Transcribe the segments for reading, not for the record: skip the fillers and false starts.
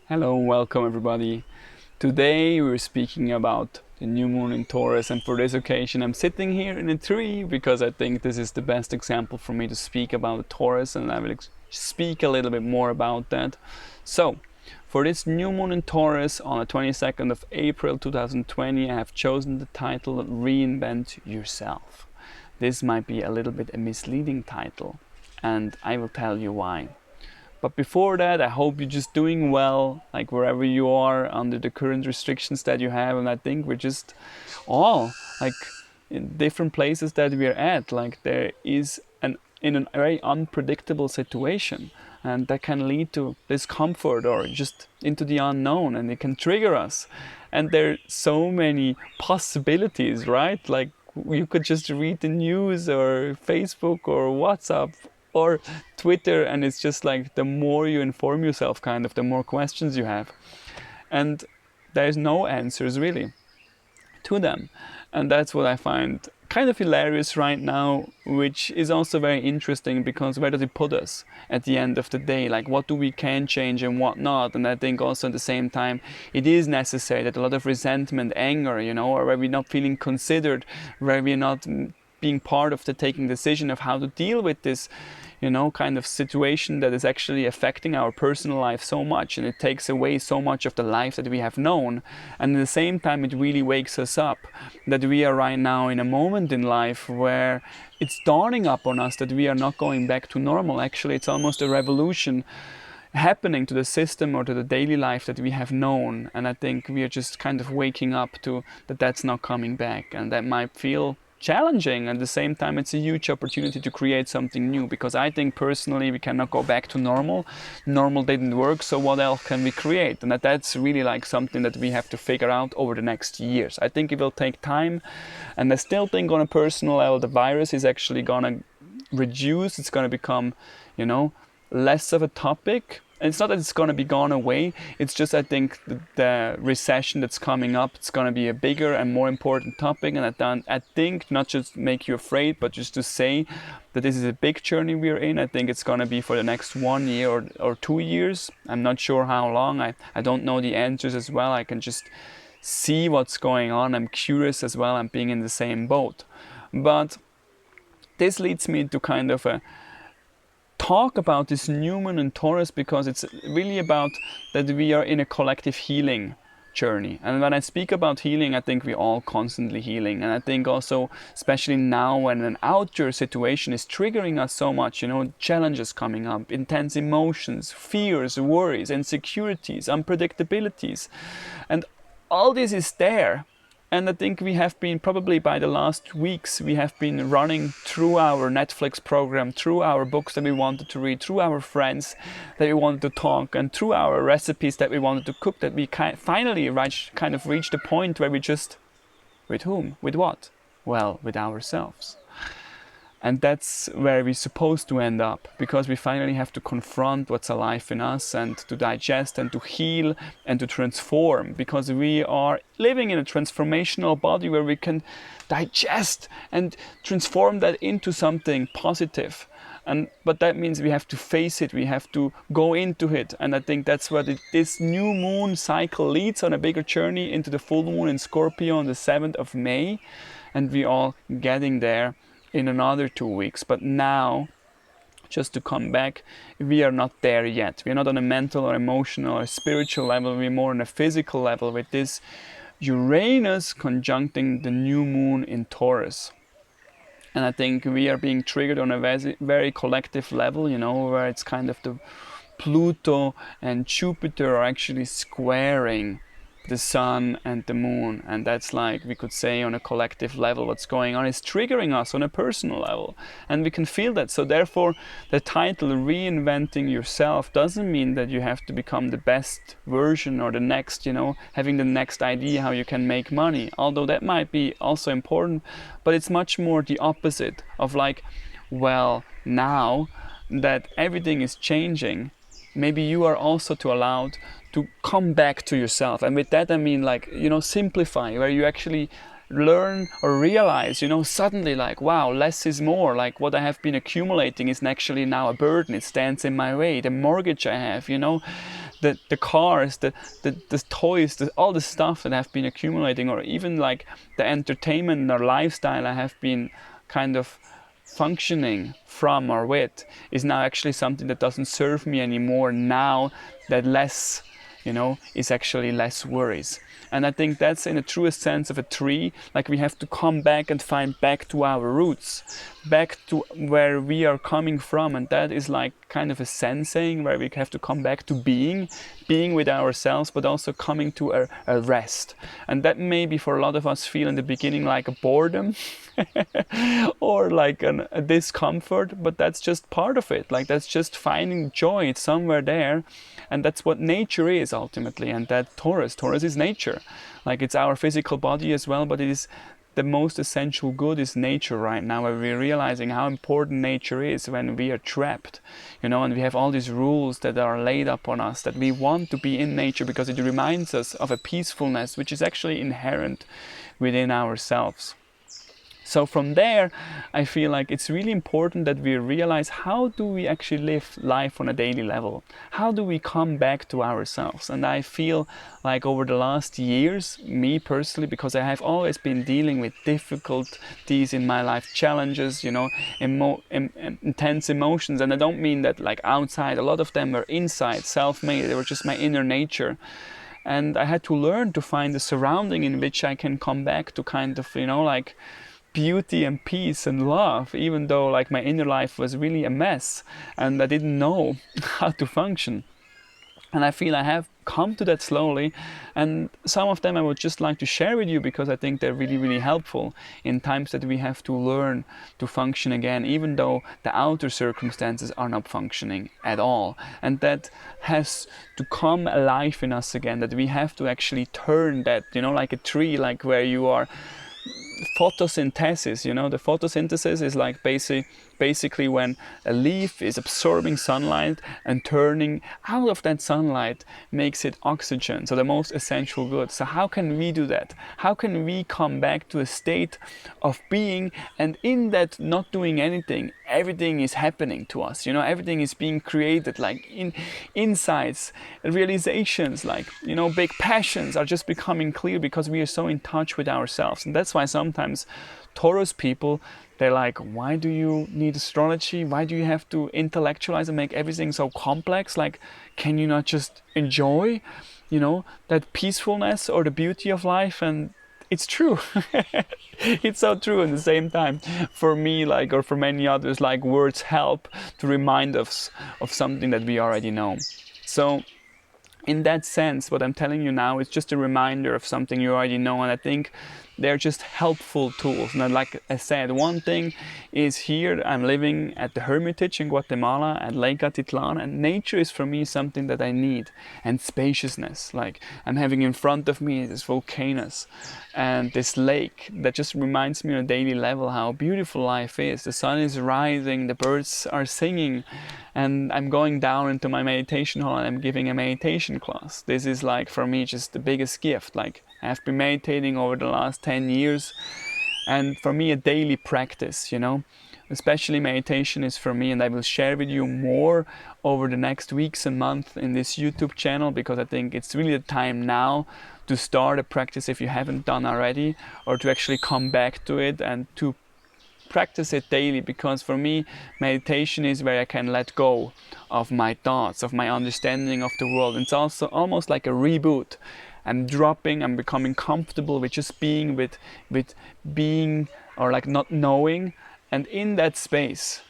Hello, welcome everybody. Today we're speaking about the new moon in Taurus, and for this occasion I'm sitting here in a tree because I think this is the best example for me to speak about the Taurus, and I will speak a little bit more about that. So, for this new moon in Taurus on the 22nd of April 2020, I have chosen the title Reinvent Yourself. This might be a little bit a misleading title, and I will tell you why. But before that, I hope you're just doing well, like wherever you are under the current restrictions that you have. And I think we're just all like in different places that we're at. Like there is an in a very unpredictable situation, and that can lead to discomfort or just into the unknown, and it can trigger us. And there are so many possibilities, right? Like you could just read the news or Facebook or WhatsApp or Twitter, and it's just like the more you inform yourself, kind of, the more questions you have. And there's no answers really to them. And that's what I find kind of hilarious right now, which is also very interesting because where does it put us at the end of the day? Like, what do we can change and what not? And I think also at the same time, it is necessary that a lot of resentment, anger, or where we're not feeling considered, where we're not being part of the taking decision of how to deal with this kind of situation that is actually affecting our personal life so much, and it takes away so much of the life that we have known. And at the same time, it really wakes us up that we are right now in a moment in life where it's dawning up on us that we are not going back to normal. Actually, it's almost a revolution happening to the system or to the daily life that we have known. And I think we are just kind of waking up to that that's not coming back, and that might feel challenging. At the same time, it's a huge opportunity to create something new, because I think personally we cannot go back to normal didn't work, so what else can we create? And that's really like something that we have to figure out over the next years. I think it will take time, and I still think on a personal level the virus is actually gonna reduce. It's gonna become less of a topic. And it's not that it's going to be gone away. It's just, I think, the recession that's coming up, it's going to be a bigger and more important topic. And I think not just make you afraid, but just to say that this is a big journey we're in. I think it's going to be for the next 1 year or 2 years. I'm not sure how long. I don't know the answers as well. I can just see what's going on. I'm curious as well. I'm being in the same boat. But this leads me to kind of talk about this new moon in Taurus, because it's really about that we are in a collective healing journey. And when I speak about healing, I think we're all constantly healing. And I think also, especially now when an outdoor situation is triggering us so much, challenges coming up, intense emotions, fears, worries, insecurities, unpredictabilities, and all this is there. And I think we have been, probably by the last weeks, we have been running through our Netflix program, through our books that we wanted to read, through our friends that we wanted to talk, and through our recipes that we wanted to cook, that we finally reached the point where we just, with whom? With what? Well, with ourselves. And that's where we're supposed to end up, because we finally have to confront what's alive in us, and to digest and to heal and to transform, because we are living in a transformational body where we can digest and transform that into something positive. But that means we have to face it, we have to go into it. And I think that's where this new moon cycle leads on a bigger journey into the full moon in Scorpio on the 7th of May. And we are getting there in another 2 weeks. But now, just to come back, we are not there yet. We are not on a mental or emotional or spiritual level. We're more on a physical level, with this Uranus conjuncting the new moon in Taurus. And I think we are being triggered on a very collective level, where it's kind of the Pluto and Jupiter are actually squaring the sun and the moon. And that's, like, we could say on a collective level, what's going on is triggering us on a personal level, and we can feel that. So therefore, the title Reinventing Yourself doesn't mean that you have to become the best version or the next, having the next idea how you can make money, although that might be also important. But it's much more the opposite of, like, well, now that everything is changing, maybe you are also allowed to come back to yourself. And with that I mean, like, simplify, where you actually learn or realize, suddenly, like, wow, less is more. Like, what I have been accumulating is actually now a burden. It stands in my way. The mortgage I have, the cars, the toys, all the stuff that have been accumulating, or even like the entertainment or lifestyle I have been kind of functioning from or with, is now actually something that doesn't serve me anymore, now that less, is actually less worries. And I think that's in the truest sense of a tree. Like, we have to come back and find back to our roots, back to where we are coming from. And that is like kind of a Zen saying, where we have to come back to being with ourselves, but also coming to a rest. And that maybe for a lot of us feel in the beginning like a boredom or like a discomfort, but that's just part of it. Like, that's just finding joy. It's somewhere there. And that's what nature is ultimately. And that Taurus is nature. Like, it's our physical body as well, but it is the most essential good is nature right now, where we're realizing how important nature is when we are trapped, and we have all these rules that are laid upon us, that we want to be in nature because it reminds us of a peacefulness which is actually inherent within ourselves. So from there, I feel like it's really important that we realize, how do we actually live life on a daily level? How do we come back to ourselves? And I feel like over the last years, me personally, because I have always been dealing with difficulties in my life, challenges, intense emotions. And I don't mean that like outside. A lot of them were inside, self-made. They were just my inner nature. And I had to learn to find a surrounding in which I can come back to kind of, like beauty and peace and love, even though like my inner life was really a mess and I didn't know how to function. And I feel I have come to that slowly, and some of them I would just like to share with you because I think they're really, really helpful in times that we have to learn to function again, even though the outer circumstances are not functioning at all. And that has to come alive in us again, that we have to actually turn that, like a tree, like where you are photosynthesis. The photosynthesis is like basically when a leaf is absorbing sunlight and turning out of that sunlight makes it oxygen, so the most essential good. So how can we do that? How can we come back to a state of being, and in that not doing anything, everything is happening to us, everything is being created, like insights, realizations, like big passions are just becoming clear because we are so in touch with ourselves. And that's why sometimes Taurus people, they're like, why do you need astrology? Why do you have to intellectualize and make everything so complex? Like, can you not just enjoy, that peacefulness or the beauty of life? And it's true. It's so true. At the same time, for me, like, or for many others, like, words help to remind us of something that we already know. So in that sense, what I'm telling you now is just a reminder of something you already know, and I think they're just helpful tools. And like I said, one thing is, here I'm living at the Hermitage in Guatemala at Lake Atitlan, and nature is for me something that I need, and spaciousness. Like, I'm having in front of me this volcanoes and this lake that just reminds me on a daily level how beautiful life is. The sun is rising, the birds are singing, and I'm going down into my meditation hall and I'm giving a meditation class. This is like for me just the biggest gift. Like, I've been meditating over the last 10 years, and for me a daily practice, especially meditation is for me, and I will share with you more over the next weeks and months in this YouTube channel, because I think it's really the time now to start a practice if you haven't done already, or to actually come back to it and to practice it daily. Because for me, meditation is where I can let go of my thoughts, of my understanding of the world. It's also almost like a reboot. I'm becoming comfortable with just being with being, or like not knowing. And in that space,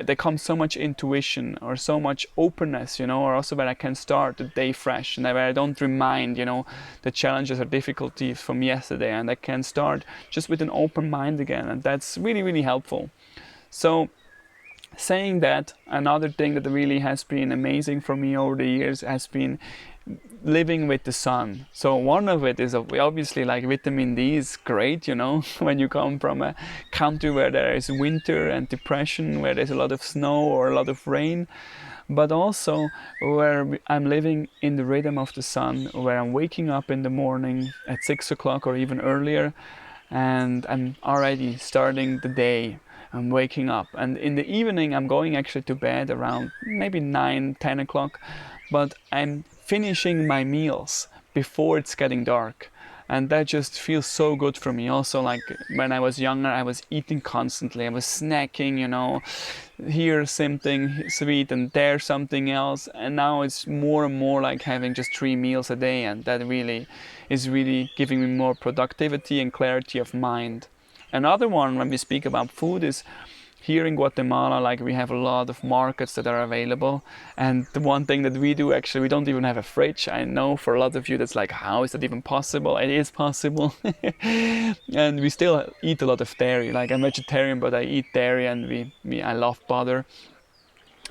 there comes so much intuition or so much openness, or also where I can start the day fresh, and where I don't remind, the challenges or difficulties from yesterday, and I can start just with an open mind again. And that's really, really helpful. So saying that, another thing that really has been amazing for me over the years has been living with the sun. So one of it is obviously like vitamin D is great, when you come from a country where there is winter and depression, where there's a lot of snow or a lot of rain, but also where I'm living in the rhythm of the sun, where I'm waking up in the morning at 6 o'clock or even earlier, and I'm already starting the day. I'm waking up, and in the evening I'm going actually to bed around maybe 9-10 o'clock, but I'm finishing my meals before it's getting dark. And that just feels so good for me. Also, like when I was younger, I was eating constantly. I was snacking, here something sweet and there something else. And now it's more and more like having just 3 meals a day, and that really is really giving me more productivity and clarity of mind. Another one, when we speak about food, is here in Guatemala, like we have a lot of markets that are available. And the one thing that we do, actually, we don't even have a fridge. I know for a lot of you that's like, how is that even possible? It is possible. And we still eat a lot of dairy. Like, I'm vegetarian, but I eat dairy, and I love butter.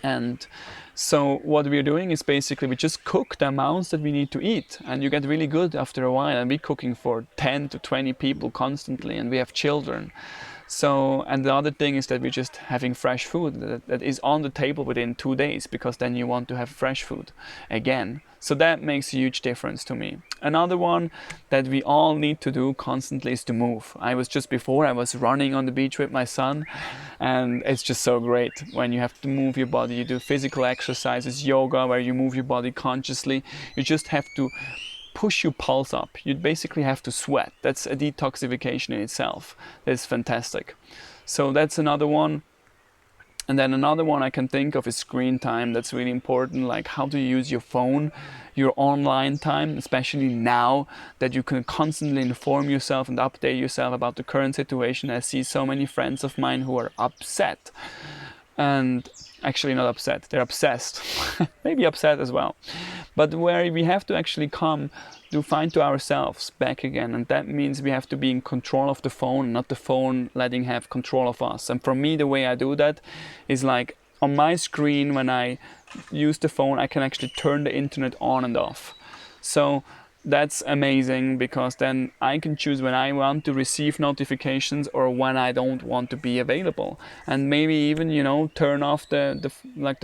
And so what we're doing is basically we just cook the amounts that we need to eat, and you get really good after a while. And we're cooking for 10 to 20 people constantly, and we have children. So, and the other thing is that we're just having fresh food that is on the table within 2 days, because then you want to have fresh food again. So that makes a huge difference to me. Another one that we all need to do constantly is to move. I was running on the beach with my son, and it's just so great when you have to move your body. You do physical exercises, yoga, where you move your body consciously. You just have to push your pulse up. You basically have to sweat. That's a detoxification in itself. That's fantastic. So that's another one. And then another one I can think of is screen time. That's really important, like how to use your phone, your online time, especially now that you can constantly inform yourself and update yourself about the current situation. I see so many friends of mine who are upset, and actually not upset, they're obsessed, maybe upset as well, but where we have to actually come to find to ourselves back again. And that means we have to be in control of the phone, not the phone letting have control of us. And for me, the way I do that is like on my screen, when I use the phone, I can actually turn the internet on and off. So that's amazing, because then I can choose when I want to receive notifications or when I don't want to be available. And maybe even, turn off the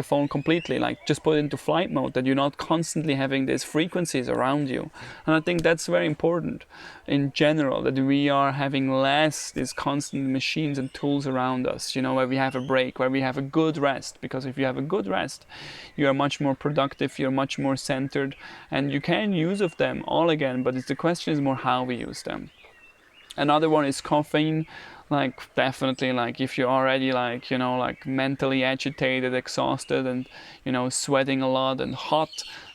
phone completely, like just put it into flight mode, that you're not constantly having these frequencies around you. And I think that's very important in general, that we are having less these constant machines and tools around us, where we have a break, where we have a good rest. Because if you have a good rest, you are much more productive, you're much more centered, and you can use of them all again, but the question is more how we use them. Another one is caffeine. Like definitely, like if you're already like mentally agitated, exhausted, and sweating a lot and hot,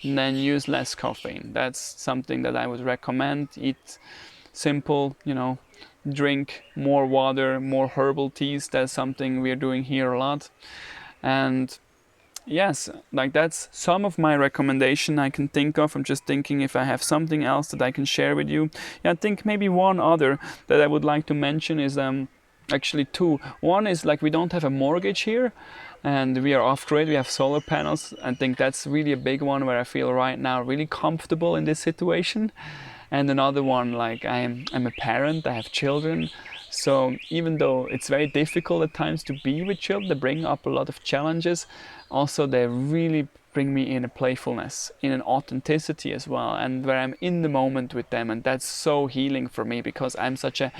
then use less caffeine. That's something that I would recommend. Eat simple, drink more water, more herbal teas. That's something we're doing here a lot. And yes, like that's some of my recommendation I can think of. I'm just thinking if I have something else that I can share with you. Yeah, I think maybe one other that I would like to mention is actually two. One is like we don't have a mortgage here, and we are off grid. We have solar panels. I think that's really a big one where I feel right now really comfortable in this situation. And another one, like I'm a parent. I have children. So even though it's very difficult at times to be with children, they bring up a lot of challenges. Also, they really bring me in a playfulness, in an authenticity as well, and where I'm in the moment with them. And that's so healing for me, because I'm such a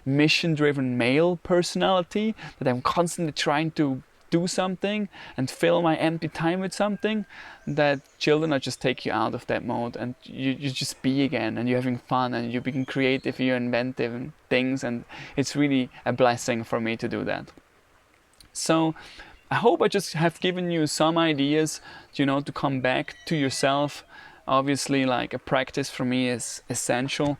mission-driven male personality that I'm constantly trying to do something and fill my empty time with something, that children are just take you out of that mode, and you just be again, and you're having fun, and you're being creative, you're inventive and things, and it's really a blessing for me to do that. So I hope I just have given you some ideas, to come back to yourself. Obviously, like a practice for me is essential.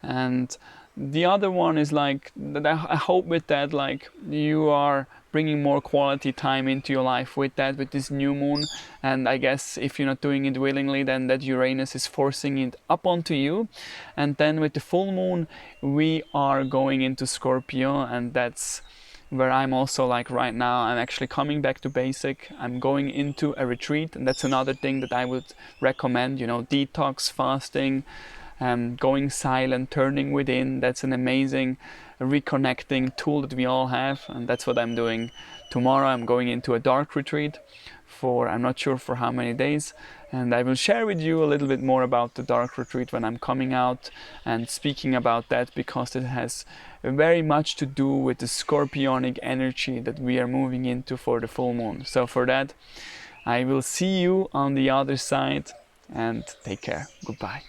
And the other one is like that I hope with that, like you are bringing more quality time into your life with this new moon. And I guess if you're not doing it willingly, then that Uranus is forcing it up onto you. And then with the full moon, we are going into Scorpio, and that's where I'm also like right now, I'm actually coming back to basic. I'm going into a retreat, and that's another thing that I would recommend, detox, fasting, going silent, turning within. That's an amazing reconnecting tool that we all have, and that's what I'm doing. Tomorrow I'm going into a dark retreat for, I'm not sure for how many days, and I will share with you a little bit more about the dark retreat when I'm coming out and speaking about that, because it has very much to do with the scorpionic energy that we are moving into for the full moon. So for that, I will see you on the other side. and take care. Goodbye.